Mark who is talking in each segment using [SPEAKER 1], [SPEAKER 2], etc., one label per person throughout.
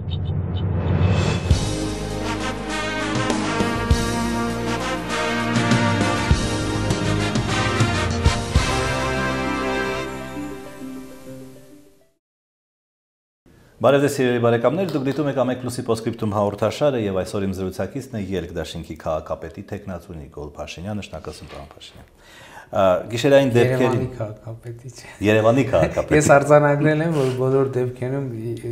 [SPEAKER 1] Բարև ձեզ սիրելի բարեկամներ, դուք դիտում եք Ամեկ Պլյուսի Պոստսկրիպտում հաղորդաշարը եւ այսօր իմ զրուցակիցն է Ելք դաշինքի քաղաքապետի տեխնացու Նիկոլ Փաշինյանը, շնորհակալություն պարոն Փաշինյան։ Գիշերային դեպքերի
[SPEAKER 2] քաղաքապետի չէ։
[SPEAKER 1] Երևանի քաղաքապետի։
[SPEAKER 2] Ես արձանագրել եմ, որ բոլոր դեպքերում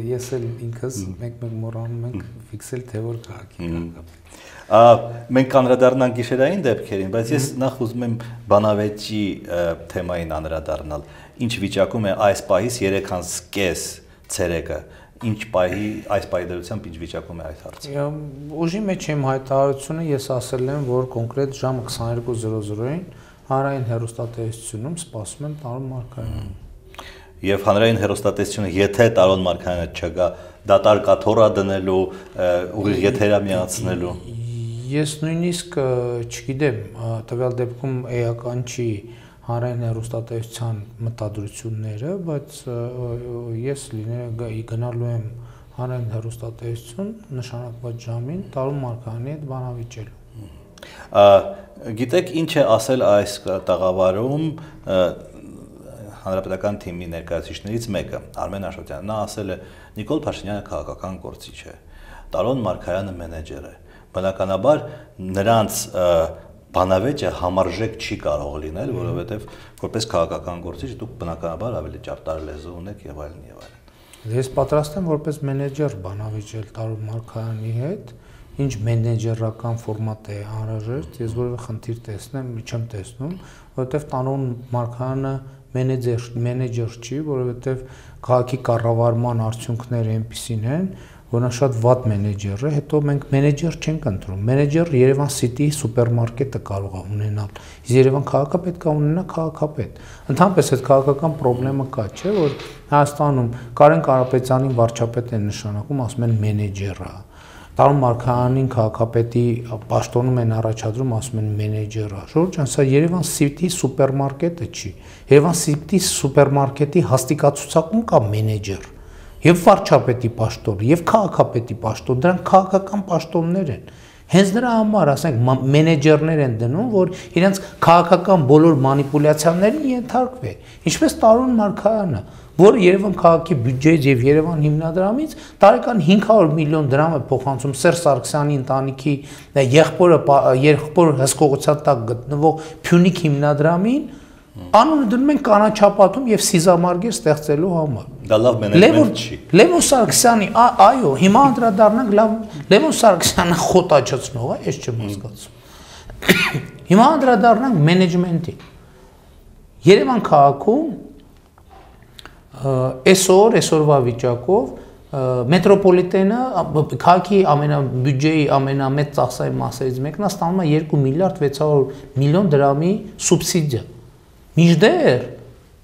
[SPEAKER 2] ես էլ ինքս մեկ-մեկ մոռանում ենք ֆիքսել, թե որ քաղաքի քաղաքապետ։
[SPEAKER 1] Մենք անդրադառնանք գիշերային դեպքերին, բայց ես նախ ուզում եմ բանավեճի թեմային անդրադառնալ։ Ինչ վիճակում է այս պահից 3:30 ցերեկը, ինչ պահի այս պահի դրությամբ ինչ վիճակում է այդ հարցը։
[SPEAKER 2] Ուժի մեջ իմ հայտարարությունը ես ասել եմ, որ կոնկրետ ժամը 22:00-ին հանրային հեռուստատեսությունում սպասում եմ Տարոն Մարգարյանին։
[SPEAKER 1] Եվ հանրային հեռուստատեսությունը, եթե Տարոն Մարգարյանը չգա, դատարկաթորա դնելու, ուղիղ եթերա միացնելու։
[SPEAKER 2] Ես նույնիսկ չգիտեմ, տվյալ դեպքում էական չի հանրային հեռուստատեսության մտադրությունները, բայց ես գնալու եմ հանրային հեռուստատեսություն նշանակված ժամին Տարոն Մարգարյանի հետ բանավիճելու։
[SPEAKER 1] Գիտեք ինչ է ասել այս տաղավարում հանրապետական թիմի ներկայացուցիչներից մեկը, Արմեն Աշոտյանը, նա ասել է Նիկոլ Փաշինյանը քաղաքական գործիչ է, Տարոն Մարգարյանը մենեջեր է, բնականաբար նրանց բանավեճը համարժեք չի կարող լինել, որովհետև որպես քաղաքական գործիչ դուք բնականաբար ավելի ճարտար լեզու ունեք եւ այլն եւ այլն։
[SPEAKER 2] Ես պատրաստ եմ որպես մենեջեր բանավիճել Տարոն Մարգարյանի հետ, ինչ մենեջերական ֆորմատ է անհրաժեշտ, ես որևէ խնդիր չեմ տեսնում, որովհետև Տարոն Մարգարյանը մենեջեր չի, որովհետև քաղաքի կառավարման արդյունքները այնպիսին են, որ նա շատ վատ մենեջեր է, հետո մենք մենեջեր չենք ընտրում։ Մենեջեր Երևան City սուպերմարկետը կարող է ունենալ, իսկ Երևան քաղաքը պետք է ունենա քաղաքապետ։ Ընդհանրապես այդ քաղաքական խնդրեմը կա, չէ՞, որ Հայաստանում Կարեն Կարապետյանին վարչապետ են նշանակում, ասում են մենեջեր է։ Տարոն Մարգարյանին քաղաքապետի պաշտոնում են առաջադրում, ասում են մենեջեր է։ Ժողովուրդ ջան, սա Երևան City սուպերմարկետը չի։ Երևան City սուպերմարկետի հաստիկացուցակում կա մենեջեր։ Եվ վարչապետի պաշտոն, եւ քաղաքապետի պաշտոն, դրանք քաղաքական պաշտոններ են։ Հենց դրա համար, ասենք, մենեջերներ են դնում, որ իրենց քաղաքական բոլոր մանիպուլյացիաներին ենթարկվի։ Ինչպես Տարոն Մարգարյանը, որը Երևան քաղաքի բյուջեից եւ Երևան հիմնադրամից տարեկան 500 միլիոն դրամ է փոխանցում Սերժ Սարգսյանի ընտանիքի եղբոր հսկողության տակ գտնվող Փյունիկ հիմնադրամին, անունը դնում են կանաչապատում եւ սիզամարգեր ստեղծելու համար։
[SPEAKER 1] Դա լավ մենեջմենտ չի։
[SPEAKER 2] Լևոն Սարգսյանի, այո, հիմա անդրադառնանք Լևոն Սարգսյանը խոտաչացնող է, ես չեմ հասկացում։ Հիմա անդրադառնանք մենեջմենտին։ Երևան քաղաքում այսօրվա վիճակով մետրոպոլիտենը քաղաքի բյուջեի ամենամեծ ծախսային մասերից մեկն է, ստանում է 2 միլիարդ 600 միլիոն դրամի սուբսիդիա։ Մինչդեռ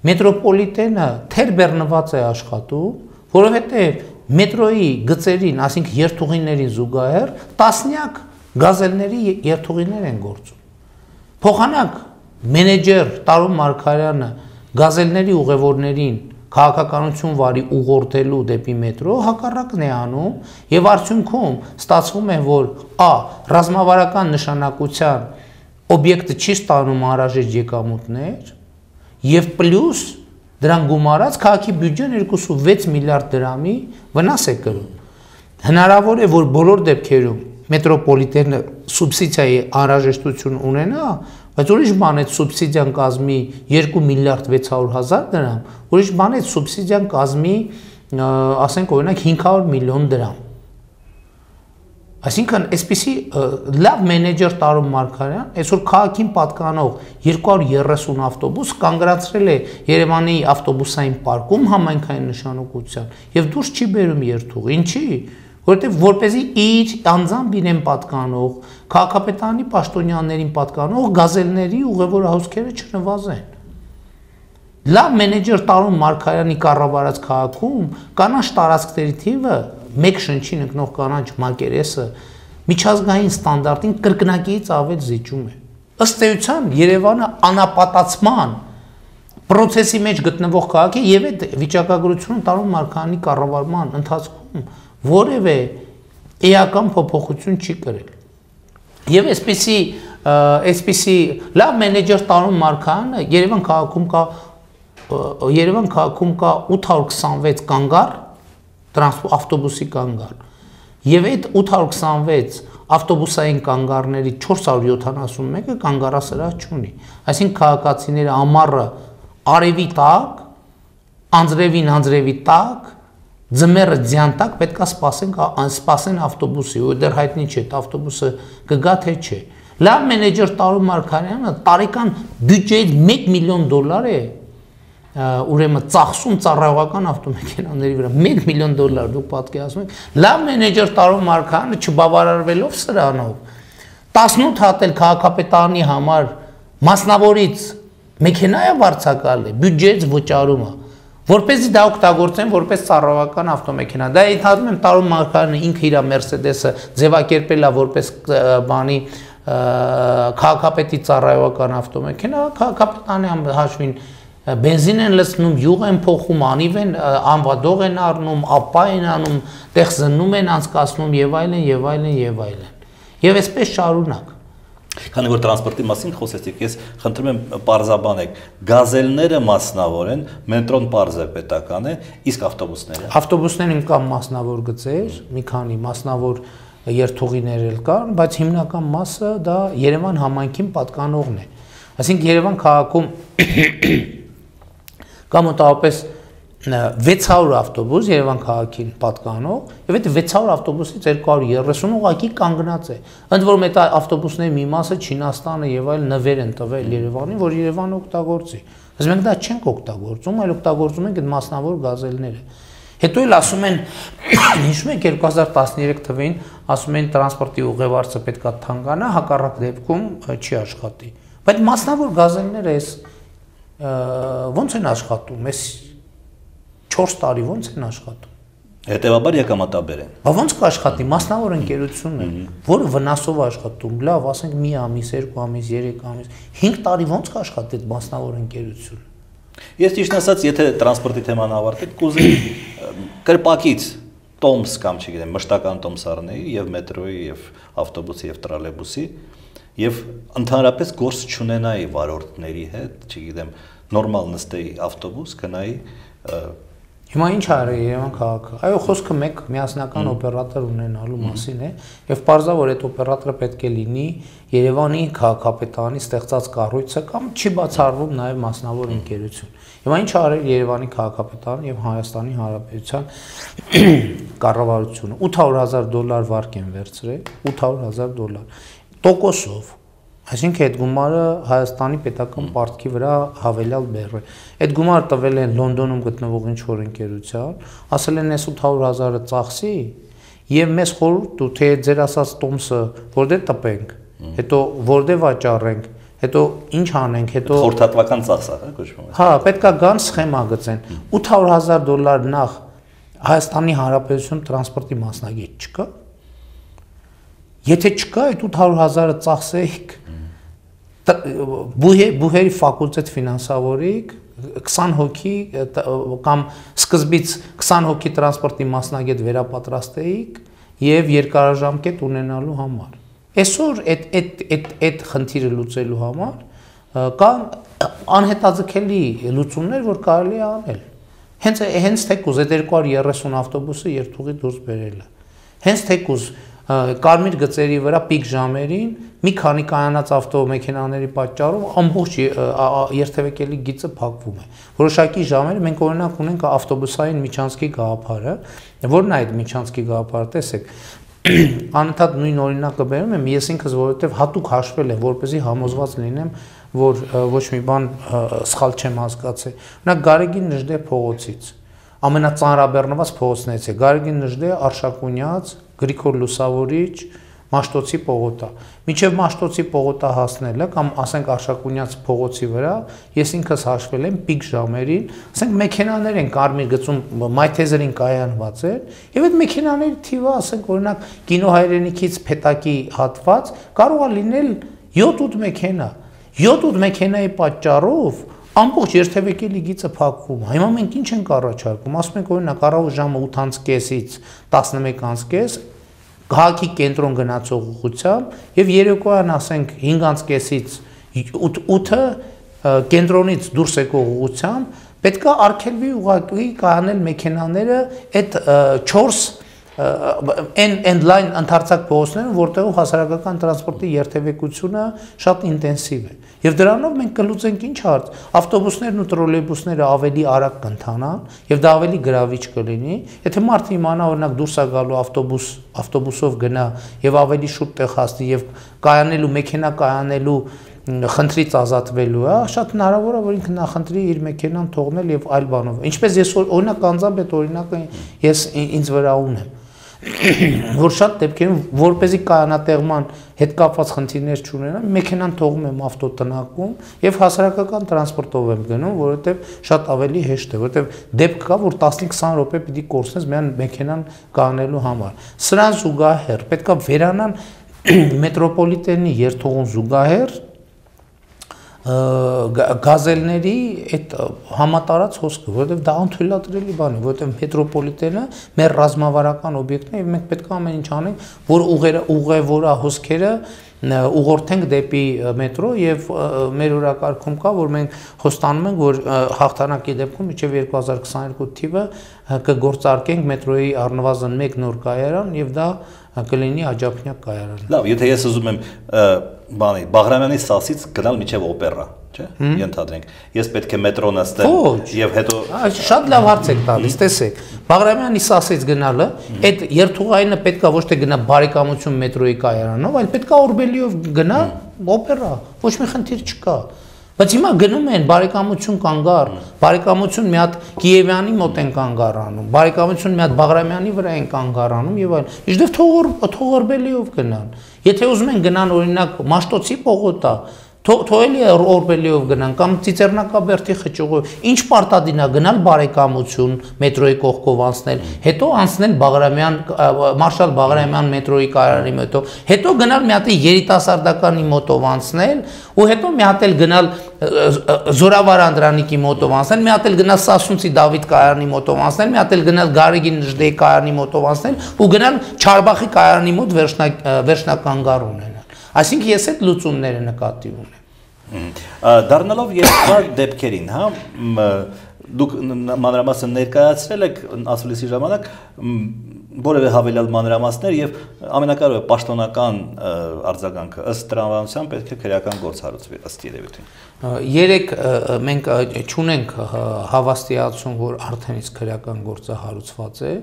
[SPEAKER 2] մետրոպոլիտենը թերբեռնված է աշխատում, որովհետև մետրոյի գծերին, ասենք երթուղիներին զուգահեռ, տասնյակ գազելների երթուղիներ են գործում։ Փոխանակ մենեջեր Տարոն Մարգարյանը գազելների ուղևորներին քաղաքականություն վարի ուղղորդելու դեպի մետրո հակառակն է անում եւ արդյունքում ստացվում է, որ ռազմավարական նշանակության օբյեկտը չի ստանում անհրաժեշտ եկամուտներ եւ պլյուս դրան գումարած քաղաքի բյուջեն 2.6 միլիարդ դրամի վնաս է կրում։ Հնարավոր է, որ բոլոր դեպքերում մետրոպոլիտենը սուբսիդիայի անհրաժեշտություն ունենա, բայց ուրիշ բան է սուբսիդիան կազմի 2 միլիարդ 600 հազար դրամ, ուրիշ բան է սուբսիդիան կազմի, ասենք օրինակ 500 միլիոն դրամ։ Այսինքն, այսպիսի լավ մենեջեր Տարոն Մարգարյան այսօր քաղաքին պատկանող 230 ավտոբուս կանգնացրել է Երևանի ավտոբուսային պարկում համայնքային նշանակության եւ դուրս չի բերում երթուղ։ Ինչի՞։ Որովհետև որպեսզի իր անձամբ իրեն պատկանող, քաղաքապետարանի պաշտոնյաներին պատկանող գազելների ուղևոր հոսքերը չնվազեն։ Լավ մենեջեր Տարոն Մարգարյանի կառավարած քաղաքում կանաչ տարածքների թիվը մեկ շնչին ընկնող կանաչ մակերեսը միջազգային ստանդարտին կրկնակիից ավել զիջում է։ Ըստ էության Երևանը անապատացման Պրոցեսի մեջ գտնվող քաղաք է եւ այդ վիճակագրությունը Տարոն Մարկարյանի կառավարման ընթացքում որևէ էական փոփոխություն չի կրել։ Եվ այսպիսի լավ մենեջեր Տարոն Մարկարյանը Երևան քաղաքում կա 826 կանգառ, ավտոբուսի կանգառ։ Եվ այդ 826 ավտոբուսային կանգառների 471-ը կանգառասրահ չունի։ Այսինքն քաղաքացիները ամառը արևի տակ, անձրևի տակ, ձմեռը ձյան տակ պետք է սպասեն ավտոբուսի, ու դեռ հայտնի չէ, ավտոբուսը կգա թե չէ։ Լավ մենեջեր Տարոն Մարկարյանը տարեկան բյուջեից $1 միլիոն է ուրեմն ծախսում ծառայողական ավտոմեքենաների վրա $1 միլիոն դուք պատկերացնում եք, լավ մենեջեր Տարոն Մարկարյանը չբավարարվելով սրանով 18 հատ էլ քաղաքապետարանի համար մասնավորից մեքենա է վարձակալել, բյուջեից վճարում է, որպեսզի դա օգտագործեն որպես ծառայողական ավտոմեքենա։ Դա ենթադրում եմ Տարոն Մարկարյանը ինքը իր Mercedes-ը ձևակերպել է որպես բանի քաղաքապետի ծառայողական ավտոմեքենա, քաղաքապետարանի հաշվին բենզին են լցնում, յուղ են փոխում, անիվ են, անվադող են առնում, ապա են անում, տեղ զննում են անցկացնում եւ այլն եւ այլն եւ այլն։ Եվ այսպես շարունակ։
[SPEAKER 1] Քանի որ տրանսպորտի մասին խոսեցիք, ես խնդրում եմ պարզաբանեք, գազելները մասնավոր են, մետրոն պարզ է պետական է, իսկ ավտոբուսները։
[SPEAKER 2] Ավտոբուսներն կան մասնավոր գծեր, մի քանի մասնավոր երթուղիներ էլ կան, բայց հիմնական մասը դա Երևան համայնքին պատկանողն է։ Այսինքն Երևան քաղաքում կա մոտավորապես 600 ավտոբուս Երևան քաղաքին պատկանող, եւ այդ 600 ավտոբուսից 230 ուղղակի կանգնած է։ Ընդ որում այդ ավտոբուսների մի մասը Չինաստանը եւ այլ նվեր են տվել Երևանին, որ Երևանը օգտագործի։ Բայց մենք դա չենք օգտագործում, այլ օգտագործում ենք այդ մասնավոր գազելները։ Հետո էլ ասում են, հիշում եք 2013 թվականին ասում են տրանսպորտի ուղևորը պետքա թանկանա, հակառակ դեպքում չի աշխատի։ Բայց մասնավոր գազելները էս ոնց են աշխատում, էս 4 տարի ոնց են աշխատում։
[SPEAKER 1] Հետևաբար եկամտաբեր են։
[SPEAKER 2] Բա ոնց կաշխատի մասնավոր ընկերությունը, որը վնասով աշխատում, լավ, ասենք մի ամիս, 2 ամիս, 3 ամիս, 5 տարի ոնց կաշխատի այդ մասնավոր ընկերությունը։
[SPEAKER 1] Ես ճիշտ ասած, եթե տրանսպորտի թեման ավարտենք, կուզեի կրպակից տոմս կամ չգիտեմ, մշտական տոմս առնեի եւ մետրոյի եւ ավտոբուսի եւ տրոլեյբուսի եւ ընդհանրապես գործ չունենայի վարորդների հետ, չգիտեմ, նորմալ նստեի ավտոբուս, գնայի
[SPEAKER 2] Հիմա ինչ արի Երևան քաղաքը։ Այո, խոսքը մեկ միասնական օպերատոր ունենալու մասին է, եւ պարզա որ այդ օպերատորը պետք է լինի Երևանի քաղաքապետարանի ստեղծած կառույցը կամ չի բացառվում նաեւ մասնավոր ընկերություն։ Հիմա ինչ արել Երևանի քաղաքապետարան եւ Հայաստանի Հանրապետության կառավարությունը $800,000 վարկ են վերցրել, $800,000 տոկոսով։ Այսինքն այդ գումարը Հայաստանի պետական պարտքի վրա հավելյալ բեռ է։ Այդ գումարը տվել են Լոնդոնում գտնվող ինչ-որ ընկերության, ասել են այս 800,000-ը ծախսի եւ մեզ խորհուրդ ու թե ձեր ասած տոմսը որտե տպենք, հետո որտե վաճառենք, հետո ինչ անենք, հետո
[SPEAKER 1] խորհրդատվական ծախս է, կոչվում է։
[SPEAKER 2] Հա, պետքա գան սխեմա գծեն։ $800,000 նախ Հայաստանի Հանրապետություն տրանսպորտի մասնագետ չկա։ Եթե չկա, այդ 800,000-ը ծախսեիք բուհերի ֆակուլտետ ֆինանսավորիկ 20 հոգի կամ սկզբից 20 հոգի տրանսպորտի մասնագետ վերապատրաստեիք եւ երկարաժամկետ ունենալու համար։ Այսօր այդ խնդիրը լուծելու համար կան անհետաձգելի լուծումներ, որ կարելի է անել։ Հենց թեկուզ այդ 230 ավտոբուսը երթուղի դուրս բերելը։ Հենց թեկուզ կարմիր գծերի վրա պիկ ժամերին մի քանի կայանած ավտոմեքենաների պատճառով ամբողջ երթևեկելի գիծը փակվում է։ Որոշակի ժամեր մենք օրինակ ունենք ավտոբուսային միջանցքի գաղափարը, որն է այդ միջանցքի գաղափարը, տեսեք, անընդհատ նույն օրինակը բերում եմ, ես ինքս որովհետև հատուկ հաշվել եմ, որպեսզի համոզված լինեմ, որ ոչ մի բան սխալ չեմ հասկացել։ Օրինակ Գարեգին Նժդե փողոցից ամենածանրաբեռնված փողոցներից է Գարեգին Նժդե, Արշակունյաց, Գրիգոր Լուսավորիչ, Մաշտոցի պողոտա։ Մինչև Մաշտոցի պողոտա հասնելը կամ ասենք Արշակունյաց փողոցի վրա, ես ինքս հաշվել եմ պիկ ժամերին, ասենք մեքենաներ են կարմիր գծում մայթեզերին կայանված են, եւ այդ մեքենաների թիվը, ասենք օրինակ Կինո հայրենիքից Փետակի հատված կարող է լինել 7-8 մեքենա։ 7-8 մեքենայի պատճառով ամբողջ երթևեկելի գիծը փակվում է։ Հիմա մենք ինչ ենք առաջարկում, ասում ենք օրինակ առավոտ ժամը 8:30-ից 11:30 քաղաքի կենտրոն գնացող ուղղությամբ եւ երեկոյան ասենք 5:30-ից 8-ը կենտրոնից դուրս եկող ուղղությամբ պետք է արգելվի ուղղակի կանել մեքենաները այդ 4 end line ընդարձակ փողոցներում, որտեղ հասարակական տրանսպորտի երթևեկությունը շատ ինտենսիվ է։ Եվ դրանով մենք կլուծենք ինչ հարց, ավտոբուսներն ու տրոլեյբուսները ավելի արագ կընթանան, եւ դա ավելի գրավիչ կլինի, եթե մարդը իմանա օրինակ դուրս է գալու ավտոբուսով գնա եւ ավելի շուտ տեղ հասնի եւ կայանելու մեքենա կայանելու խնդրից ազատվելու է, շատ հնարավոր է որ ինքը նախընտրի իր մեքենան թողնել եւ այլ բանով։ Ինչպես ես օրինակ անձամբ այդ օրինակը ես ինձ վրա ունեմ, որ շատ դեպքերում որպեսզի կայանատեղման հետ կապված խնդիրներ չունենամ, մեքենան թողում եմ ավտոտնակում եւ հասարակական տրանսպորտով եմ գնում, որովհետեւ շատ ավելի հեշտ է, որովհետեւ դեպք կա, որ 15-20 րոպե պիտի կորցնես միայն մեքենան կանելու համար։ Սրան զուգահեռ պետքա վերանան մետրոպոլիտենի երթուղուն զուգահեռ գազելների այդ համատարած հոսքը, որովհետև դա անթույլատրելի բան է, որովհետև մետրոպոլիտենը մեր ռազմավարական օբյեկտն է եւ մենք պետք է ամեն ինչ անենք, որ ուղևորա հոսքերը ուղղորդենք դեպի մետրո եւ մեր օրակարգում կա, որ մենք խոստանում ենք, որ հաղթանակի դեպքում մինչեւ 2022 թիվը կգործարկենք մետրոյի առնվազն 1 նոր կայարան եւ դա կլինի աջափնյակ կայարան։
[SPEAKER 1] Լավ, եթե ես ուզում եմ Բաղրամյանի Սասից գնալ մինչև օպերա, չէ՞, ենթադրենք։ Ես պետք է մետրո նստեմ եւ հետո
[SPEAKER 2] շատ լավ հարց եք տալիս, տեսեք։ Բաղրամյանի Սասից գնալը, այդ երթուղայինը պետքա ոչ թե գնա բարեկամություն մետրոյի կայարանով, այլ պետքա Օրբելիով գնա օպերա, ոչ մի խնդիր չկա։ Բայց հիմա գնում են բարեկամություն կանգառ, բարեկամություն մի հատ Կիևյանի մոտ են կանգառանում, բարեկամություն մի հատ Բաղրամյանի վրա են կանգառանում եւ այլն։ Իժդև թող Օրբելիով գնան։ Եթե ուզում են գնան օրինակ Մաշտոցի պողոտա, թողելի է Օրբելիով գնան կամ Ծիծեռնակաբերդի խճուղով, ինչ պարտադին է գնալ բարեկամություն մետրոյի կողքով անցնել, հետո անցնել Մարշալ Բաղրամյան մետրոյի կայարանի մոտով, հետո գնալ մի հատ երիտասարդականի մոտով անցնել ու հետո մի հատ էլ գնալ Զորավար Անդրանիկի մոտով անցնել, մի հատ էլ գնալ Սասունցի Դավիթ կայարանի մոտով անցնել, մի հատ էլ գնալ Գարեգին Նժդեի կայարանի մոտով անցնել ու գնալ Չարբախի կայարանի մոտ վերջնական գար ունենալ։ Այսինքն ես այդ լուծումները նկատի ունեմ։
[SPEAKER 1] Դառնալով երկար դեպքերին, հա, դուք մանրամասն ներկայացրել եք ասուլիսի ժամանակ որևէ հավելյալ մանրամասներ եւ ամենակարևորը պաշտոնական արձագանքը ըստ տրամաբանության պետք է քրեական գործ հարուցվի ըստ երևույթին։
[SPEAKER 2] Երեք մենք չունենք հավաստիացում, որ արդեն իսկ քրեական գործը հարուցված է,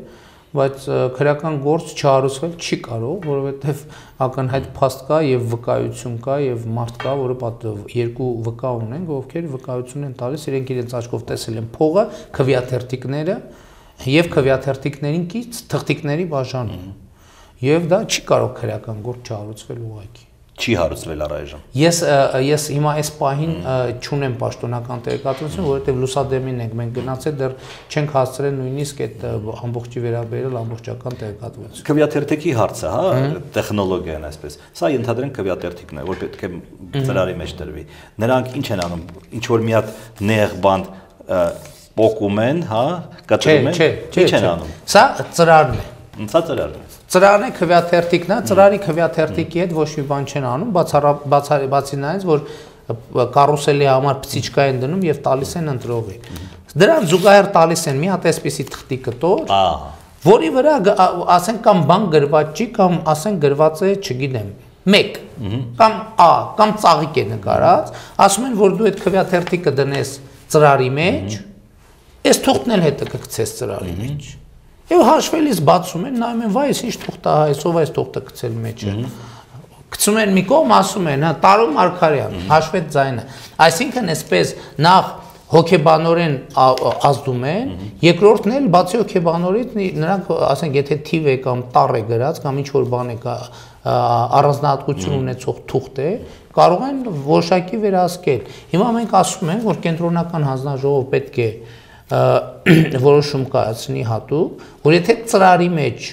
[SPEAKER 2] բայց քրեական գործ չհարուցվել չի կարող, որովհետև ակնհայտ փաստ կա եւ վկայություն կա եւ մարդ կա, որը երկու վկա ունեն, ովքեր վկայություն են տալիս, իրենք իրենց աչքով տեսել են փողը, քվեաթերթիկները եւ քվեաթերթիկներին կից թղթիկների բաժանում։ Եվ դա չի կարող քրեական գործ չհարուցվել ուղղակի։
[SPEAKER 1] Չի հարուցվել առայժմ։
[SPEAKER 2] Ես հիմա այս պահին չունեմ պաշտոնական տեղեկատվություն, որովհետև լուսադեմին ենք մենք գնացել, դեռ չենք հասցրել նույնիսկ այդ ամբողջի վերաբերել ամբողջական տեղեկատվություն։
[SPEAKER 1] Քվեաթերթիկի հարցը, հա, տեխնոլոգիան այսպես։ Սա ենթադրենք քվեաթերթիկն է, որ պետք է ծրարի մեջ դրվի։ Նրանք ինչ են անում, ինչ որ մի հատ նեղ բանդ պոկում են, հա, կտրում են, ինչ են անում։
[SPEAKER 2] Սա ծրարն է։
[SPEAKER 1] Սա ծրարն է։
[SPEAKER 2] Ծրարն է քվեաթերթիկն է, ծրարի քվեաթերթիկի հետ ոչ մի բան չեն անում, բացի նայած, որ կարուսելի համար պցիչկա են դնում եւ տալիս են ընտրողի։ Դրան զուգահեռ տալիս են մի հատ այսպիսի թղթի կտոր, որի վրա ասենք կամ բան գրված չի, կամ ասենք գրված է, չգիտեմ, 1 կամ A, կամ ծաղիկ է նկարած, ասում են, որ դու այդ քվեաթերթիկը դնես ծրարի մեջ, այս թուղթն էլ հետը կգցես ծրարի մեջ։ Եվ հաշվելիս բացում են, նայում են, վայ, ինչ թուղթ է, այսով այս թուղթը գցել մեջը։ Գցում են մի կողմ, ասում են, հա, Տարո Մարգարյան, հաշվեց ձայնը։ Այսինքն այսպես նախ հոգեբանորեն ազդում են, երկրորդն էլ բացի հոգեբանորից նրանք, ասենք, եթե թիվ է կամ տառ է գրած կամ ինչ որ բան է առանձնահատկություն ունեցող թուղթ է, կարող են որոշակի վերահսկել։ Հիմա մենք ասում ենք, որ կենտրոնական հանձնաժողով պետք է որոշում կայացնի հատուկ, որ եթե ծրարի մեջ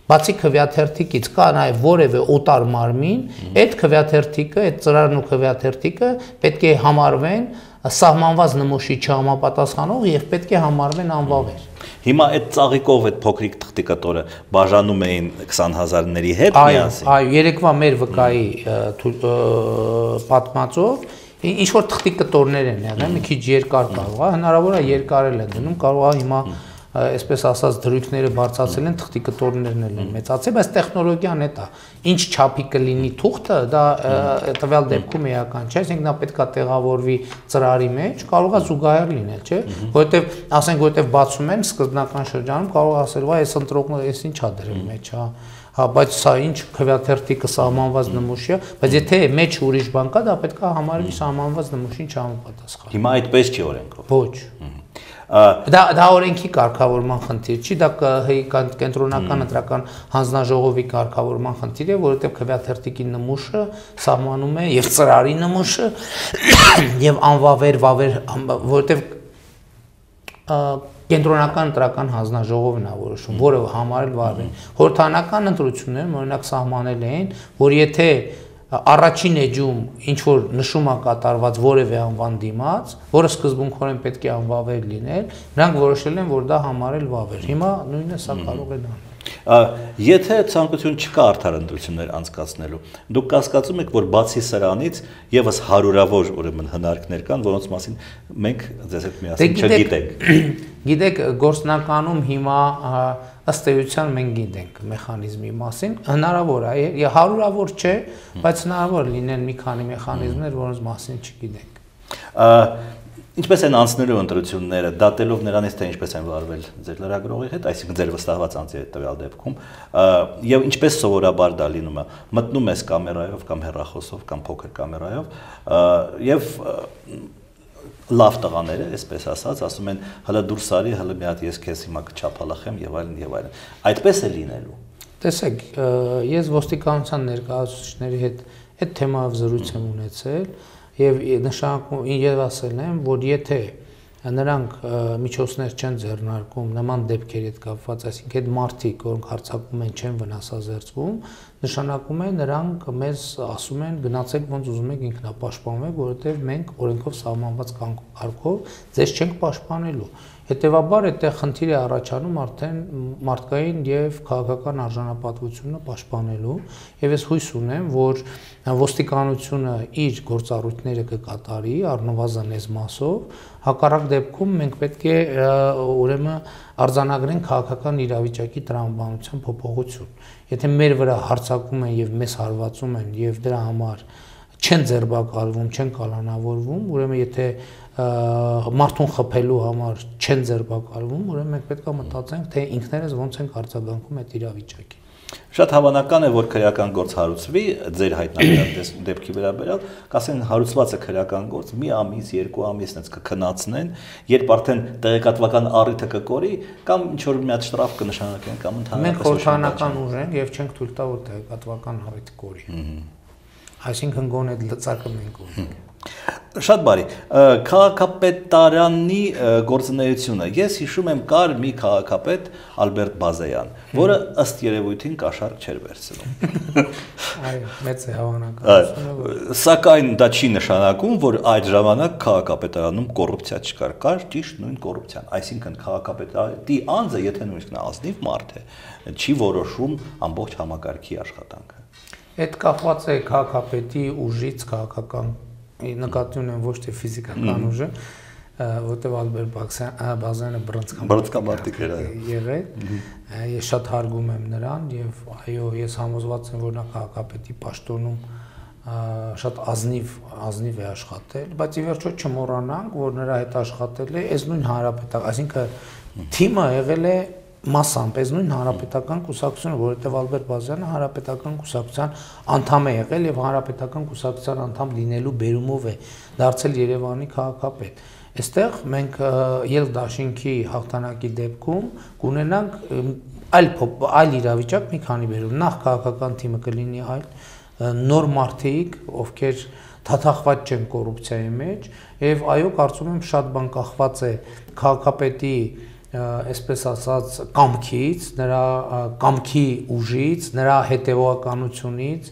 [SPEAKER 2] բացի քվեաթերթիկից կա նաև որևէ օտար մարմին, այդ քվեաթերթիկը, այդ ծրարն ու քվեաթերթիկը պետք է համարվեն սահմանված նմուշի չհամապատասխանող եւ պետք է համարվեն անվավեր։
[SPEAKER 1] Հիմա այդ ծաղիկով այդ փոքրիկ թղթի կտորը բաժանում էին 20,000-ների հետ միասին։
[SPEAKER 2] Այո, երեկվա մեր վկայի պատմածով ինչ որ թղթի կտորներ են եղել, մի քիչ երկար կարող է, հնարավոր է երկարել են դնում, կարող է հիմա այսպես ասած դրույքները բարձրացել են, թղթի կտորներն են մեծացել, բայց տեխնոլոգիան է դա։ Ինչ չափի կլինի թուղթը, դա տվյալ դեպքում էական չէ, այսինքն դա պետք է տեղավորվի ծրարի մեջ, կարող է զուգահեռ լինել, չէ՞, որովհետև ասենք որովհետև բացում են սկզբնական շրջանում կարող ասել, վայ, այս ընտրողը էս ինչ ա դրել մեջ, հա, բայց սա ինչ քվեաթերթիկը սահմանված նմուշ է, բայց եթե մեջ ուրիշ բան կա, դա պետք է համարվի սահմանված նմուշին չհամապատասխան։
[SPEAKER 1] Հիմա այդպես չի օրենքով։
[SPEAKER 2] Ոչ։ Դա օրենքի կարգավորման խնդիր չի, դա կենտրոնական ընտրական հանձնաժողովի կարգավորման խնդիր է, որովհետև քվեաթերթիկի նմուշը սահմանում է եւ ծրարի նմուշը եւ անվավեր վավեր, որովհետև կենտրոնական ընտրական հանձնաժողովն է որոշում, որը համարել վարվեն։ Խորհրդանական ընտրություններում օրինակ սահմանել էին, որ եթե առաջին էջում ինչ որ նշում է կատարված որևէ անվան դիմաց, որը սկզբունքորեն պետք է անվավեր լինել, նրանք որոշել են, որ դա համարել վավեր։ Հիմա նույնը սա կարող են անել։
[SPEAKER 1] Եթե ցանկություն չկա արդար ընտրություններ անցկացնելու, դուք կասկածում եք, որ բացի սրանից եւս հարյուրավոր ուրեմն հնարքներ կան, որոնց մասին մենք ձեզ հետ միասին չգիտենք։
[SPEAKER 2] Գիտեք, գործնականում հիմա ըստ էության մենք գիտենք մեխանիզմի մասին, հնարավոր է, հարյուրավոր չէ, բայց հնարավոր լինեն մի քանի մեխանիզմներ, որոնց մասին չգիտենք։
[SPEAKER 1] Ինչպես են անցնելու ընտրությունները, դատելով նրանից, թե ինչպես են վարվել ձեր լրագրողի հետ, այսինքն ձեր վստահված անձի հետ տվյալ դեպքում, եւ ինչպես սովորաբար դա լինում է, մտնում ես կամերայով կամ հեռախոսով կամ փոքր կամերայով, եւ լավ տղաները, այսպես ասած, ասում են, հələ դուրս արի, հələ մի հատ ես քեզ հիմա կչափալախեմ եւ այլն եւ այլն։ Այդպես է լինելու։
[SPEAKER 2] Տեսեք, ես ոստիկանության ներկայացուցիչների հետ այդ թեմայով զրույց եմ ունեցել եւ նշանակում եւ ասել եմ, որ եթե նրանք միջոցներ չեն ձեռնարկում նման դեպքերի հետ կապված, այսինքն այդ մարդիկ, որոնք հարձակվում են, չեն վնասազերծվում, նշանակում է նրանք մեզ ասում են գնացեք ոնց ուզում եք ինքնապաշտպանվեք, որովհետեւ մենք օրենքով սահմանված կարգով ձեզ չենք պաշտպանելու։ Հետևաբար այդտեղ խնդիր է առաջանում արդեն մարդկային եւ քաղաքական արժանապատվությունը պաշտպանելու եւ ես հույս ունեմ, որ ոստիկանությունը իր գործառույթները կկատարի առնվազն այս մասով, հակառակ դեպքում մենք պետք է ուրեմն արձանագրենք քաղաքական իրավիճակի տրամաբանության փոփոխություն։ Եթե մեր վրա հարձակվում են եւ մեզ հարվածում են եւ դրա համար չեն ձերբակալվում, չեն կալանավորվում, ուրեմն եթե մարդուն խփելու համար չեն ձերբակալվում, ուրեմն մենք պետք է մտածենք, թե ինքներս ոնց ենք արձագանքում այդ իրավիճակին։
[SPEAKER 1] Շատ հավանական է, որ քրեական գործ հարուցվի ձեր հայտնաբերած դեպքի վերաբերյալ, կասեն հարուցված է քրեական գործ, մի ամիս, երկու ամիս այնց կքննացնեն, երբ արդեն տեղեկատվական առիթը կկորի, կամ ինչ որ մի հատ շտրաֆ կնշանակեն, կամ ընդհանրապես
[SPEAKER 2] մենք խորհրդանական ուժ ենք եւ չենք թույլ տա, որ տեղեկատվական առիթ կորի։ Այսինքն գոնե այդ լծակը մենք ունենք։
[SPEAKER 1] Շատ բարի, քաղաքապետարանի գործունեությունը, ես հիշում եմ կար մի քաղաքապետ Ալբերտ Բազեյան, որը ըստ երևույթին կաշառք չէր վերցնում։
[SPEAKER 2] Այո, մեծ է հավանականությունը։
[SPEAKER 1] Սակայն դա չի նշանակում, որ այդ ժամանակ քաղաքապետարանում կոռուպցիա չկար, կար ճիշտ նույն կոռուպցիան, այսինքն քաղաքապետարանի անձը, եթե նույնիսկ նա ազնիվ մարդ է, չի որոշում ամբողջ համակարգի աշխատանքը։
[SPEAKER 2] Այդ կախված է քաղաքապետի ուժից, քաղաքական նկատի ունեմ ոչ թե ֆիզիկական ուժը, որտեղ Ալբերտ Բազյանը
[SPEAKER 1] բռնցքամարտիկ էր
[SPEAKER 2] եղել, ես շատ հարգում եմ նրան եւ այո, ես համոզված եմ, որ նա քաղաքապետի պաշտոնում շատ ազնիվ է աշխատել, բայց ի վերջո չմոռանանք, որ նրա հետ աշխատել է այս նույն հանրապետական, այսինքն թիմը եղել է մասամբ այս նույն հանրապետական կուսակցությունը, որովհետև Ալբերտ Բազյանը հանրապետական կուսակցության անդամ է եղել եւ հանրապետական կուսակցության անդամ լինելու բերումով է դարձել Երևանի քաղաքապետ։ Այստեղ մենք ելք-դաշինքի հաղթանակի դեպքում կունենանք այլ իրավիճակ մի քանի բերում։ Նախ քաղաքական թիմը կլինի այլ նոր մարդիկ, ովքեր թաթախված չեն կոռուպցիայի մեջ, եւ այո, կարծում եմ շատ բան կախված է քաղաքապետի այսպես ասած կամքից, նրա կամքի ուժից, նրա հետևողականությունից,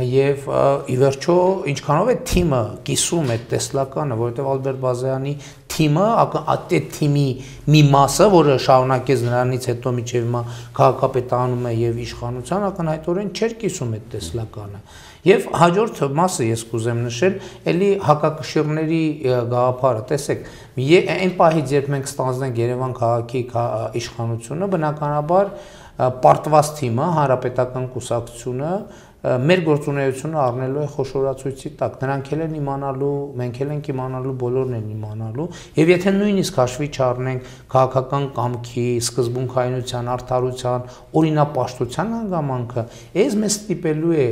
[SPEAKER 2] եւ ի վերջո ինչքանով է թիմը կիսում այդ տեսլականը, որովհետեւ Ալբերտ Բազարյանի թիմը, այդ թիմի մի մասը, որը շարունակեց նրանից հետո միջև հիմա քաղաքապետանում է եւ իշխանության, ակնհայտորեն չէր կիսում այդ տեսլականը։ Եվ հաջորդ մասը ես կուզեմ նշել, էլի հակակշիռների գաղափարը, տեսեք, այն պահից, երբ մենք ստանձնենք Երևան քաղաքի իշխանությունը, բնականաբար պարտված թիմը, հանրապետական կուսակցությունը մեր գործունեությունը առնելու է խոշորացույցի տակ, նրանք էլ են իմանալու, մենք էլ ենք իմանալու, բոլորն են իմանալու, եւ եթե նույնիսկ հաշվի չառնենք քաղաքական կամքի, սկզբունքայնության, արդարության, օրինապաշտության հանգամանքը, այս մեզ ստիպելու է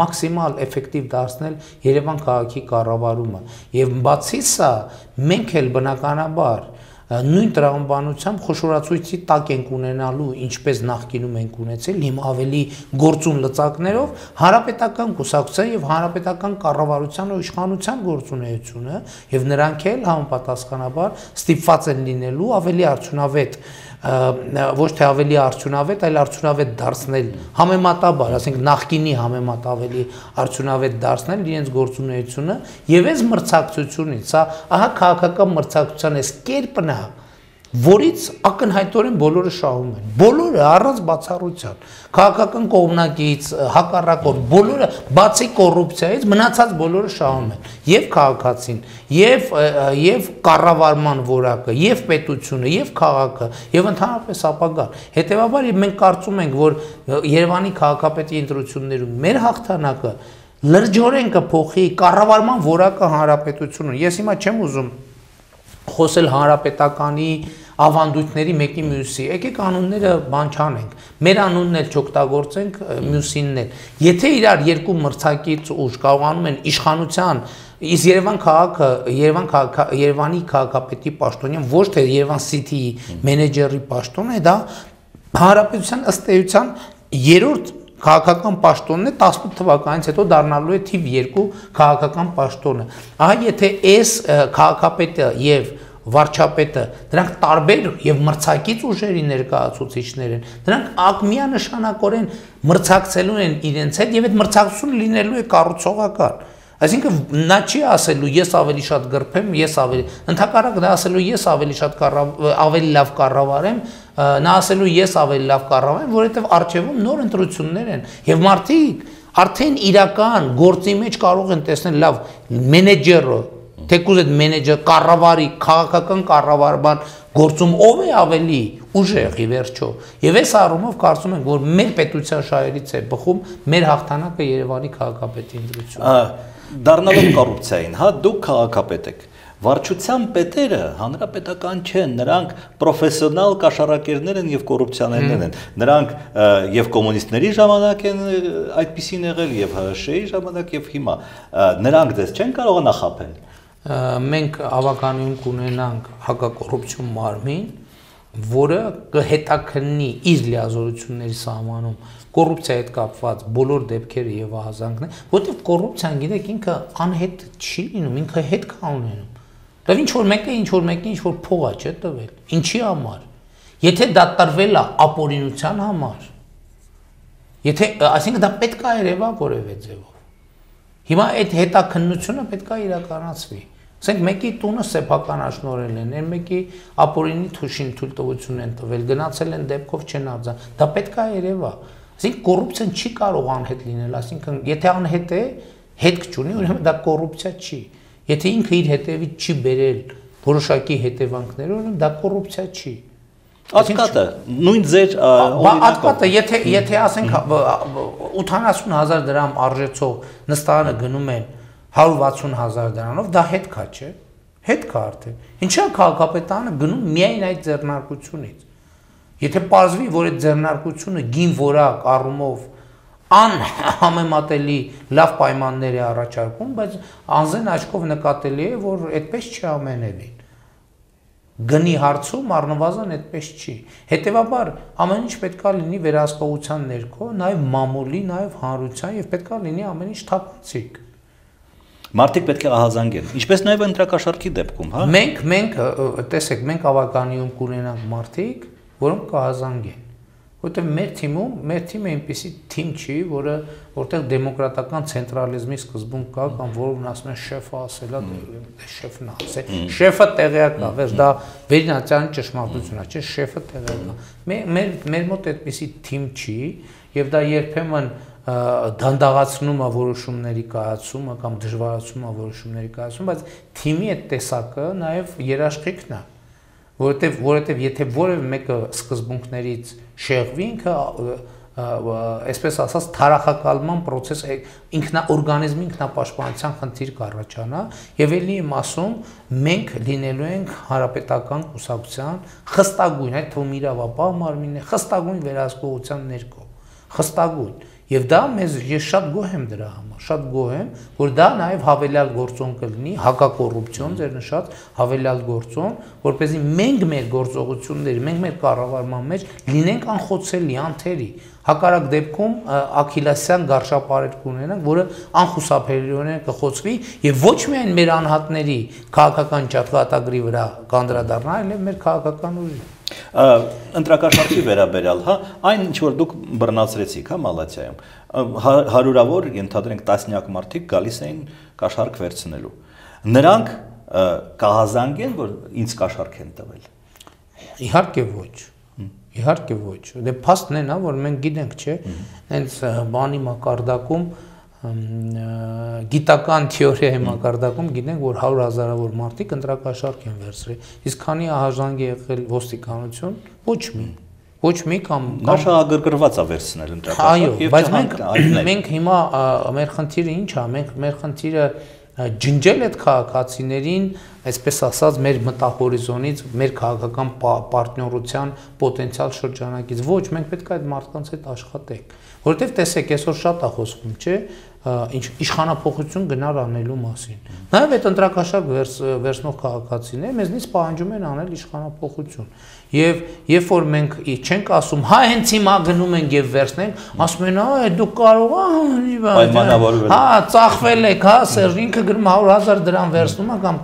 [SPEAKER 2] մաքսիմալ էֆեկտիվ դարձնել Երևան քաղաքի կառավարումը, եւ բացի սա, մենք էլ բնականաբար նույն տրամաբանությամբ խոշորացույցի տակ ենք ունենալու, ինչպես նախկինում ենք ունեցել, հիմա ավելի գործուն լծակներով հանրապետական կուսակցության եւ հանրապետական կառավարության ու իշխանության գործունեությունը եւ նրանք էլ համապատասխանաբար ստիպված են լինելու ավելի արդյունավետ ոչ թե ավելի արդյունավետ, այլ արդյունավետ դարձնել համեմատաբար, ասենք նախկինի համեմատ ավելի արդյունավետ դարձնել իրենց գործունեությունը եւ այս մրցակցությունից, սա ահա քաղաքական մրցակցության այս կերպն է, որից ակնհայտորեն բոլորը շահում են, բոլորը առանց բացառության, քաղաքական կողմնակից, հակառակորդ, բոլորը բացի կոռուպցիայից մնացած բոլորը շահում են, եւ քաղաքացին, եւ կառավարման որակը, եւ պետությունը, եւ քաղաքը, եւ ընդհանրապես ապագան։ Հետեւաբար մենք կարծում ենք, որ Երևանի քաղաքապետի ընտրություններում մեր հաղթանակը լրջորեն կփոխի կառավարման որակը հանրապետությունը։ Ես հիմա չեմ ուզում խոսել հանրապետականի ավանդույթների մեկի մյուսի, եկեք անունները բան չանենք, մեր անունն էլ չօգտագործենք, մյուսինն էլ։ Եթե իրար երկու մրցակից ուժ կարողանում են իշխանության, իսկ Երևան քաղաքը, Երևանի քաղաքապետի պաշտոնյան, ոչ թե Երևան City-ի մենեջերի պաշտոնը, դա հանրապետության ըստ էության երրորդ քաղաքական պաշտոնն է 18 թվականից հետո դառնալու է թիվ 2 քաղաքական պաշտոնը։ Ահա եթե այս քաղաքապետը եւ վարչապետը դրանք տարբեր եւ մրցակից ուժերի ներկայացուցիչներ են, դրանք միանշանակորեն մրցակցելու են իրենց հետ եւ այդ մրցակցությունը լինելու է կառուցողական։ Այսինքն նա չի ասելու ես ավելի շատ գրփեմ, ես ավելի, ընդհակառակը նա ասելու ես ավելի լավ կառավարեմ, նա ասելու ես ավելի լավ կառավարեմ, որովհետեւ արժեվում նոր ընտրություններ են եւ մարդիկ արդեն իրական գործի մեջ կարող են տեսնել լավ մենեջերը, թեկուզ այդ մենեջեր կառավարի, քաղաքական կառավարման գործում ով է ավելի ուժեղ ի վերջո։ Եվ այս առումով կարծում ենք, որ մեր պետության շահերից է բխում մեր հաղթանակը Երևանի քաղաքապետի ընտրությունը։
[SPEAKER 1] Դառնալով կոռուպցիային, հա դուք քաղաքապետ եք։ Վարչության պետերը հանրապետական չեն, նրանք պրոֆեսիոնալ կաշառակերներ են եւ կոռուպցիաներներ են։ Նրանք եւ կոմունիստների ժամանակ են այդպիսին եղել եւ ՀՀՇ-ի ժամանակ եւ հիմա նրանք դες չեն կարող նախապել։
[SPEAKER 2] Մենք ավականություն կունենանք հակակոռուպցիոն մարմին, որը կհետաքննի իր լիազորությունների սահմանում կոռուպցիայի հետ կապված բոլոր դեպքերը եւ ահազանգները, որտեղ կոռուպցիան գիտեք ինքը անհետ չի լինում, ինքը հետ կա ունենում։ Դա ինչ որ մեկը ինչ որ մեկին ինչ որ փող է չէ տվել։ Ինչի համար։ Եթե դա տրվել է ապօրինության համար, եթե այսինքն դա պետք է երևա որևէ ձևով։ Հիմա այդ հետաքննությունը պետք է իրականացվի։ Ասենք մեկի տունը սեփականաշնորհել են, այն մեկի ապօրինի թուշին թույլտվություն են տվել, գնացել են դեպքով չեն արձան։ Դա պետք է երևա։ Այսինքն կոռուպցիան չի կարող անհետ լինել, այսինքն եթե անհետ է, հետք չունի, ուրեմն դա կոռուպցիա չի։ Եթե ինքը իր հետևից չի բերել որոշակի հետևանքներ, ուրեմն դա կոռուպցիա չի։
[SPEAKER 1] Ատկատը նույն ձեր
[SPEAKER 2] ատկատը եթե ասենք 80,000 դրամ արժեցող նստարանը գնում են 160,000 դրանով, դա հետ կա, չէ՞։ Հետ կա արդեն։ Ինչա քաղաքապետարանը գնում միայն այդ ձեռնարկությունից։ Եթե պարզվի, որ այդ ձեռնարկությունը գին որակ առումով անհամեմատելի լավ պայմաններ է առաջարկում, բայց անզեն աչքով նկատելի է, որ այդպես չի ամենևին։ Գնի հարցում առնվազն այդպես չի։ Հետևաբար ամեն ինչ պետքա լինի վերահսկողության ներքո, նաև մամուլի, նաև հանրության եւ պետքա լինի ամեն ինչ թափանցիկ։
[SPEAKER 1] Մարդիկ պետք է ահազանգեն, ինչպես նաև ընտրակաշառքի դեպքում, հա։
[SPEAKER 2] Մենք տեսեք, մենք ավականիում կունենանք մարդիկ, որոնք կահազանգեն, որտեղ մեր թիմը այնպեսի թիմ չի, որտեղ դեմոկրատական ցենտրալիզմի սկզբունք կա կամ որն ասում են շեֆը ասելա, շեֆն է ասել, շեֆը տեղյակ է, վերջ դա վերինացիան ճշմարտությունն է, չէ, շեֆը տեղյակ է։ Մեր մոտ այդպեսի թիմ չի, եւ դա երբեմն դանդաղացնում է որոշումների կայացումը կամ դժվարացում է որոշումների կայացումը, բայց թիմի այդ տեսակը նաեւ երաշխիքն է, որովհետեւ եթե որևէ մեկը սկզբունքներից շեղվի, ինքը այսպես ասած թարախակալման process օրգանիզմի ինքնապաշտպանության խնդիր կառաջանա եւ ելի եմ ասում մենք լինելու ենք հանրապետական կուսակցության խստագույն այդ թվում իրավապահ մարմինն է խստագույն վերահսկողության ներքո խստագույն եւ դա ես շատ գոհ եմ դրա համար շատ գոհ եմ որ դա նաեւ հավելյալ գործոն կլինի հակակոռուպցիոն ձեր նշած հավելյալ գործոն որպեսզի մենք մեր գործողությունների մենք մեր կառավարման մեջ լինենք անխոցելի անթերի հակառակ դեպքում Աքիլասյան գարշապարեր կունենանք որը անխուսափելիորեն կխոցվի եւ ոչ միայն մեր անհատների քաղաքական ճակատագրի վրա կանդրադառնա այլև մեր քաղաքական ուժի
[SPEAKER 1] ընտրակաշառքի վերաբերյալ, հա, այն ինչ որ դուք բռնացրեցիք, հա, Մալաթիայում, հարյուրավոր, ենթադրենք տասնյակ մարդիկ գալիս էին կաշառք վերցնելու։ Նրանք կհազանգ են, որ ինձ կաշառք են տվել։
[SPEAKER 2] Իհարկե ոչ։ Իհարկե ոչ։ Դե փաստն է նա, որ մենք գիտենք, չէ, հենց բանի մակարդակում գիտական թեորիայի մակարդակում գիտենք, որ 100,000-ավոր մարդիկ ընտրակաշառք են վերցրել։ Իսկ քանի ահաժանգ է եղել ոստիկանություն, ոչ մի կամ
[SPEAKER 1] նա շահագրգռված է վերցնել ընտրակաշառք։
[SPEAKER 2] Այո, բայց մենք հիմա մեր խնդիրը ինչ է, մեր խնդիրը ջնջել այդ քաղաքացիներին, այսպես ասած, մեր մտահորիզոնից, մեր քաղաքական պարտներության պոտենցիալ շրջանակից։ Ոչ, մենք պետք է այդ մարդկանց հետ աշխատենք, որովհետև տեսեք, այսօր շատ է խոսվում, չէ, իշխանափոխություն գնալ անելու մասին։ Նաև այդ ընտրակաշառք վերցնող քաղաքացիները մեզնից պահանջում են անել իշխանափոխություն։ Եվ երբ որ մենք չենք ասում, հա հենց հիմա գնում ենք եւ վերցնենք, ասում են, դուք կարող
[SPEAKER 1] պայմանավորվել։
[SPEAKER 2] Հա, ծախվել եք, հա, Սերժ ինքը գրում 100,000 դրամ վերցնում է կամ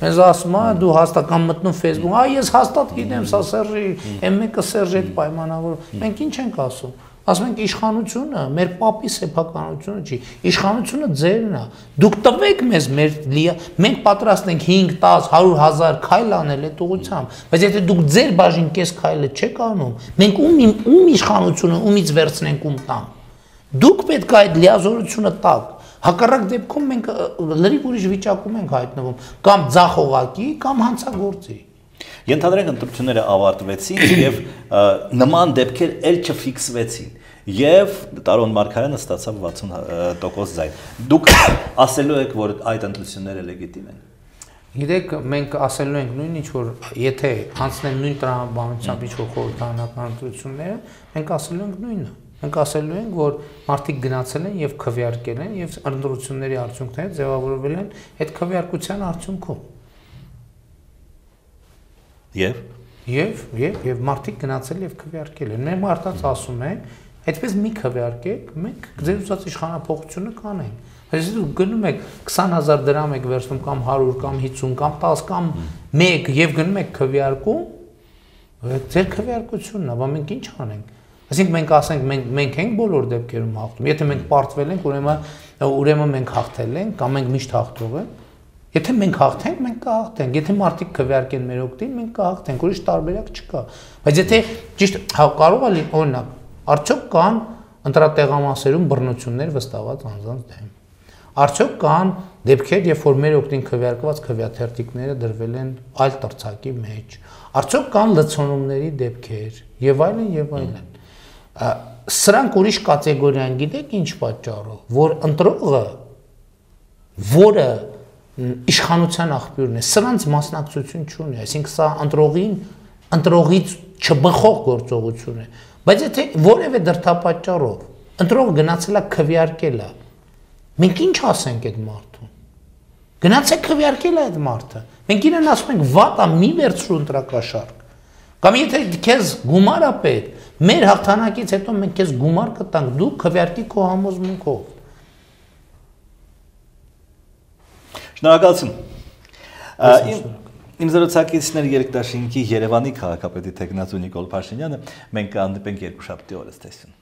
[SPEAKER 2] մեզ ասում է, դու հաստատ կամ մտնում Facebook, ես հաստատ գիտեմ, սա Սերժի, այն մեկը Սերժի հետ պայմանավոր։ Մենք ինչ ենք ասում։ Ասում ենք իշխանությունը, մեր պապի սեփականությունը չի, իշխանությունը ձերն է։ Դուք տվեք մեզ մենք պատրաստ ենք 5, 10, 100,000 քայլ անել այդ ուղղությամբ, բայց եթե դուք ձեր բաժին կես քայլը չեք անում, մենք ում իշխանությունը ումից վերցնենք ում տանք։ Դուք պետք է այդ լիազորությունը տաք։ Հակառակ դեպքում մենք լրիվ ուրիշ վիճակում ենք հայտնվում, կամ ձախողակի, կամ հանցագործի։
[SPEAKER 1] Ենթադրենք ընտրությունները ավարտվեցին եւ նման դեպքեր ել չֆիքսվեցին եւ Տարոն Մարգարյանը ստացավ 60% ձայն։ Դուք ասելու եք, որ այդ ընտրությունները լեգիտիմ են։
[SPEAKER 2] Գիտեք, մենք ասելու ենք նույն ինչ որ եթե հանցնեն նույն տրամաբանությամբ ինչ որ խորհրդարանական ընտրությունները, մենք ասելու ենք նույնը։ Մենք ասելու ենք, որ մարդիկ գնացել են եւ քվեարկել են եւ ընտրությունների արդյունքները ձևավորվել են այդ քվեարկության արդյունքում։ Եվ մարդիկ գնացել եւ քվեարկել են։ Մենք մարդկանց ասում ենք, այդպես մի քվեարկեք, մենք ձեր ուզած իշխանափոխությունը կանենք։ Այսինքն դուք գնում եք 20,000 դրամ եք վերցնում կամ 100 կամ 50 կամ 10 կամ 1 եւ գնում եք քվեարկում, ձեր քվեարկությունն է, բա մենք ինչ անենք։ Այսինքն մենք ասենք մենք ենք բոլոր դեպքերում հաղթում։ Եթե մենք պարտվել ենք, ուրեմն մենք հաղթել ենք կամ մենք միշտ հաղթող ենք։ Եթե մենք հաղթենք, մենք կհաղթենք։ Եթե մարդիկ քվեարկեն մեր օգտին, մենք կհաղթենք, ուրիշ տարբերակ չկա։ Բայց եթե ճիշտ կարող է օրինակ, արդյոք կան ընտրատեղամասերում բռնություններ վստահված անձանց դեմ։ Արդյոք կան դեպքեր, երբ որ մեր օգտին քվեարկված քվեաթերթիկները դրվել են այլ տրցակի մեջ։ Արդյոք կան լցոնումների դեպքեր եւ այլն եւ այլն։ Սրանք ուրիշ կատեգորիա են, գիտեք ինչ պատճառով, որ ընտրողը, որը իշխանության աղբյուրն է, սրանց մասնակցություն չունի, այսինքն սա ընտրողից չբխող գործողություն է, բայց եթե որևէ դրդապատճառով ընտրողը գնացել է քվեարկել է, մենք ինչ ասենք այդ մարդուն, գնացեք քվեարկել է այդ մարդը, մենք իրեն ասում ենք վատա մի վերցրու ընտրակաշառք, կամ եթե քեզ գումար է պետք, մեր հաղթանակից հետո մենք քեզ գումար կտանք, դու քվեարկի քո համոզմունքով։
[SPEAKER 1] Շնորհակալություն։ Իմ զրուցակիցներ երկդաշինքի Երևանի քաղաքապետի տեխնացու Նիկոլ Փաշինյանը, մենք կհանդիպենք երկուշաբթի օրը, ցտեսություն։